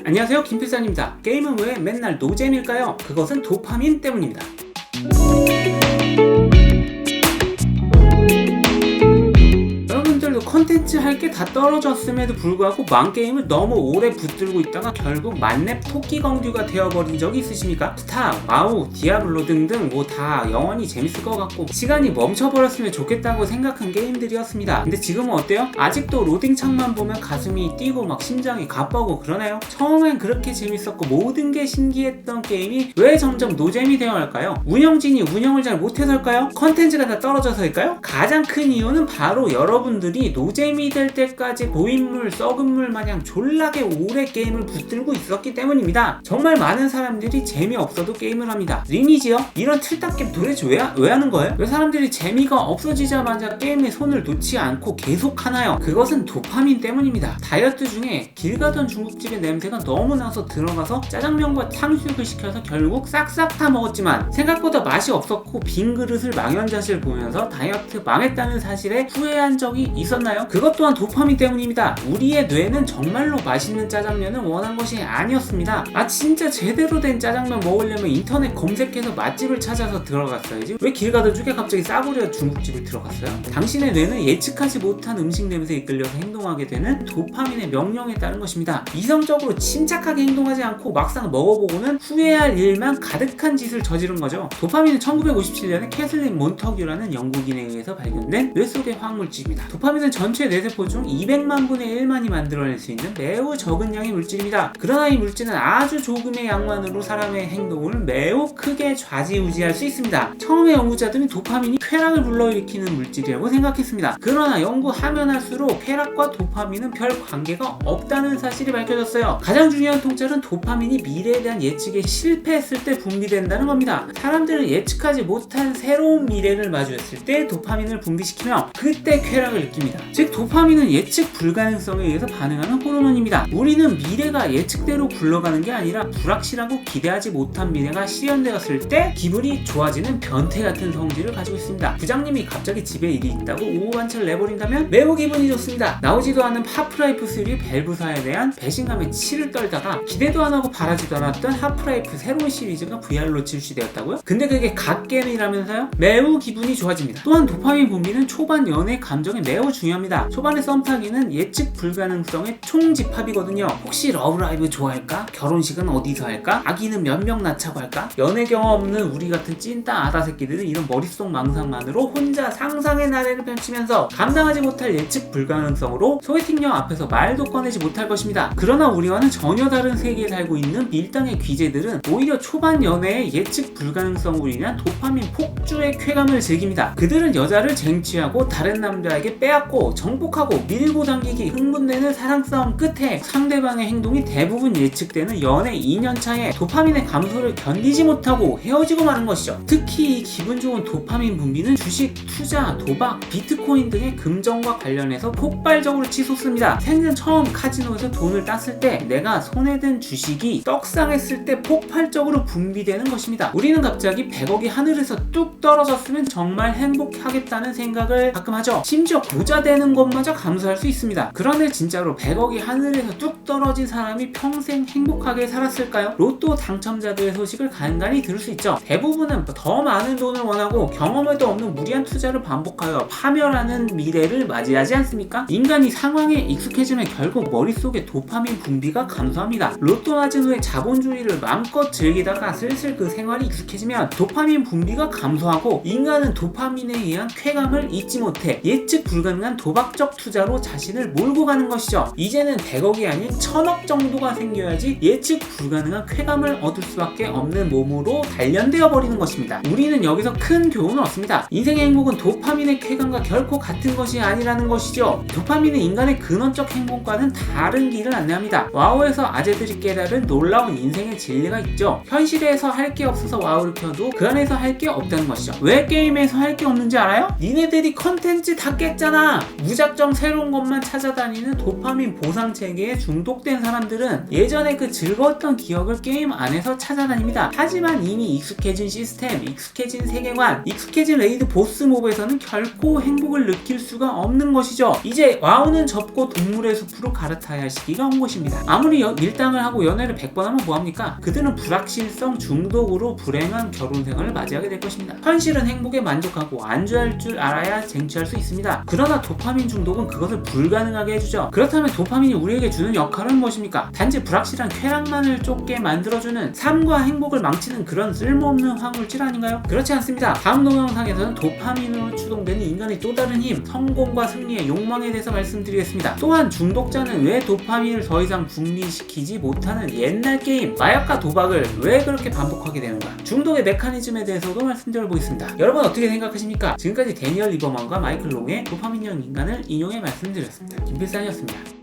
안녕하세요, 김필산입니다. 게임은 왜 맨날 노잼일까요? 그것은 도파민 때문입니다. 여러분들도 컨텐츠 할 게 다 떨어졌음에도 불구하고 망게임을 너무 오래 붙들고 있다가 결국 만렙 토끼공듀가 되어버린 적이 있으십니까? 스타, 와우, 디아블로 등등 뭐 다 영원히 재밌을 것 같고 시간이 멈춰버렸으면 좋겠다고 생각한 게임들이었습니다. 근데 지금은 어때요? 아직도 로딩창만 보면 가슴이 뛰고 막 심장이 가빠오고 그러나요? 처음엔 그렇게 재밌었고 모든 게 신기했던 게임이 왜 점점 노잼이 되어갈까요? 운영진이 운영을 잘 못해서일까요? 컨텐츠가 다 떨어져서일까요? 가장 큰 이유는 바로 여러분들이 노잼이 될 때까지 고인물, 썩은 물 마냥 졸라게 오래 게임을 붙들고 있었기 때문입니다. 정말 많은 사람들이 재미없어도 게임을 합니다. 리니지요? 이런 틀딱겜 도대체 왜 하는 거예요? 왜 사람들이 재미가 없어지자마자 게임에 손을 놓지 않고 계속 하나요? 그것은 도파민 때문입니다. 다이어트 중에 길 가던 중국집의 냄새가 너무 나서 들어가서 짜장면과 탕수육을 시켜서 결국 싹싹 다 먹었지만 생각보다 맛이 없었고 빈 그릇을 망연자실 보면서 다이어트 망했다는 사실에 후회한 적이 있었나요? 그것 또한 도파민 때문입니다. 우리의 뇌는 정말로 맛있는 짜장면을 원한 것이 아니었습니다. 진짜 제대로 된 짜장면 먹으려면 인터넷 검색해서 맛집을 찾아서 들어갔어야지 왜 길 가던 중에 갑자기 싸구려 중국집을 들어갔어요? 당신의 뇌는 예측하지 못한 음식 냄새에 이끌려서 행동하게 되는 도파민의 명령에 따른 것입니다. 이성적으로 침착하게 행동하지 않고 막상 먹어보고는 후회할 일만 가득한 짓을 저지른 거죠. 도파민은 1957년에 캐슬린 몬터규라는 영국인에 의해서 발견된 뇌 속의 화학물질입니다. 도파민은 전체 뇌세포 중 200만 분의 1만이 만들어낼 수 있는 매우 적은 양의 물질입니다. 그러나 이 물질은 아주 조금의 양만으로 사람의 행동을 매우 크게 좌지우지할 수 있습니다. 처음에 연구자들은 도파민이 쾌락을 불러일으키는 물질이라고 생각했습니다. 그러나 연구하면 할수록 쾌락과 도파민은 별 관계가 없다는 사실이 밝혀졌어요. 가장 중요한 통찰은 도파민이 미래에 대한 예측에 실패했을 때 분비된다는 겁니다. 사람들은 예측하지 못한 새로운 미래를 마주했을 때 도파민을 분비시키며 그때 쾌락을 느낍니다. 즉 도파민은 예측 불가능성에 의해서 반응하는 호르몬입니다. 우리는 미래가 예측대로 굴러가는 게 아니라 불확실하고 기대하지 못한 미래가 실현되었을 때 기분이 좋아지는 변태 같은 성질을 가지고 있습니다. 부장님이 갑자기 집에 일이 있다고 오후 반차를 내버린다면 매우 기분이 좋습니다. 나오지도 않은 하프라이프 3 밸브사에 대한 배신감에 치를 떨다가 기대도 안 하고 바라지도 않았던 하프라이프 새로운 시리즈가 VR로 출시되었다고요? 근데 그게 갓게임이라면서요? 매우 기분이 좋아집니다. 또한 도파민 분비는 초반 연애 감정에 매우 중요합니다. 초반의 썸타기는 예측 불가능성의 총집합이거든요. 혹시 러브라이브 좋아할까? 결혼식은 어디서 할까? 아기는 몇 명 낳자고 할까? 연애 경험 없는 우리 같은 찐따 아다 새끼들은 이런 머릿속 망상만으로 혼자 상상의 나래를 펼치면서 감당하지 못할 예측 불가능성으로 소개팅녀 앞에서 말도 꺼내지 못할 것입니다. 그러나 우리와는 전혀 다른 세계에 살고 있는 밀당의 귀재들은 오히려 초반 연애의 예측 불가능성으로 인한 도파민 폭주의 쾌감을 즐깁니다. 그들은 여자를 쟁취하고 다른 남자에게 빼앗고 정복하고 밀고 당기기 흥분되는 사랑싸움 끝에 상대방의 행동이 대부분 예측되는 연애 2년차에 도파민의 감소를 견디지 못하고 헤어지고 마는 것이죠. 특히 이 기분 좋은 도파민 분비는 주식, 투자, 도박, 비트코인 등의 금전과 관련해서 폭발적으로 치솟습니다. 생전 처음 카지노에서 돈을 땄을 때 내가 손에 든 주식이 떡상했을 때 폭발적으로 분비되는 것입니다. 우리는 갑자기 100억이 하늘에서 뚝 떨어졌으면 정말 행복하겠다는 생각을 가끔 하죠. 심지어 부자 되는 것마저 감수할 수 있습니다. 그런데 진짜로 100억이 하늘에서 뚝 떨어진 사람이 평생 행복하게 살았을까요? 로또 당첨자들의 소식을 간간히 들을 수 있죠. 대부분은 더 많은 돈을 원하고 경험에도 없는 무리한 투자를 반복하여 파멸하는 미래를 맞이하지 않습니까? 인간이 상황에 익숙해지면 결국 머릿속에 도파민 분비가 감소합니다. 로또 맞은 후에 자본주의를 마음껏 즐기다가 슬슬 그 생활이 익숙해지면 도파민 분비가 감소하고 인간은 도파민에 의한 쾌감을 잊지 못해 예측 불가능한 도박적 투자로 자신을 몰고 가는 것이죠. 이제는 100억이 아닌 1000억 정도가 생겨야지 예측 불가능한 쾌감을 얻을 수밖에 없는 몸으로 단련되어 버리는 것입니다. 우리는 여기서 큰 교훈을 얻습니다. 인생의 행복은 도파민의 쾌감과 결코 같은 것이 아니라는 것이죠. 도파민은 인간의 근원적 행복과는 다른 길을 안내합니다. 와우에서 아재들이 깨달은 놀라운 인생의 진리가 있죠. 현실에서 할 게 없어서 와우를 켜도 그 안에서 할 게 없다는 것이죠. 왜 게임에서 할 게 없는지 알아요? 니네들이 컨텐츠 다 깼잖아. 무작정 새로운 것만 찾아다니는 도파민 보상 체계에 중독된 사람들은 예전에 그 즐거웠던 기억을 게임 안에서 찾아다닙니다. 하지만 이미 익숙해진 시스템, 익숙해진 세계관, 익숙해진 레이드 보스 몹에서는 결코 행복을 느낄 수가 없는 것이죠. 이제 와우는 접고 동물의 숲으로 갈아타야 할 시기가 온 것입니다. 아무리 밀당을 하고 연애를 100번 하면 뭐합니까? 그들은 불확실성 중독으로 불행한 결혼 생활을 맞이하게 될 것입니다. 현실은 행복에 만족하고 안주할 줄 알아야 쟁취할 수 있습니다. 그러나 도파민 중독은 그것을 불가능하게 해주죠. 그렇다면 도파민이 우리에게 주는 역할은 무엇입니까? 단지 불확실한 쾌락만을 쫓게 만들어주는, 삶과 행복을 망치는 그런 쓸모없는 화물질 아닌가요? 그렇지 않습니다. 다음 동영상에서는 도파민으로 추동되는 인간의 또 다른 힘, 성공과 승리의 욕망에 대해서 말씀드리겠습니다. 또한 중독자는 왜 도파민을 더 이상 분리시키지 못하는 옛날 게임, 마약과 도박을 왜 그렇게 반복하게 되는가, 중독의 메커니즘에 대해서도 말씀드려보겠습니다. 여러분 어떻게 생각하십니까? 지금까지 데니얼 리버만과 마이클 롱의 도파민형 인간을 인용해 말씀드렸습니다. 김필산이었습니다.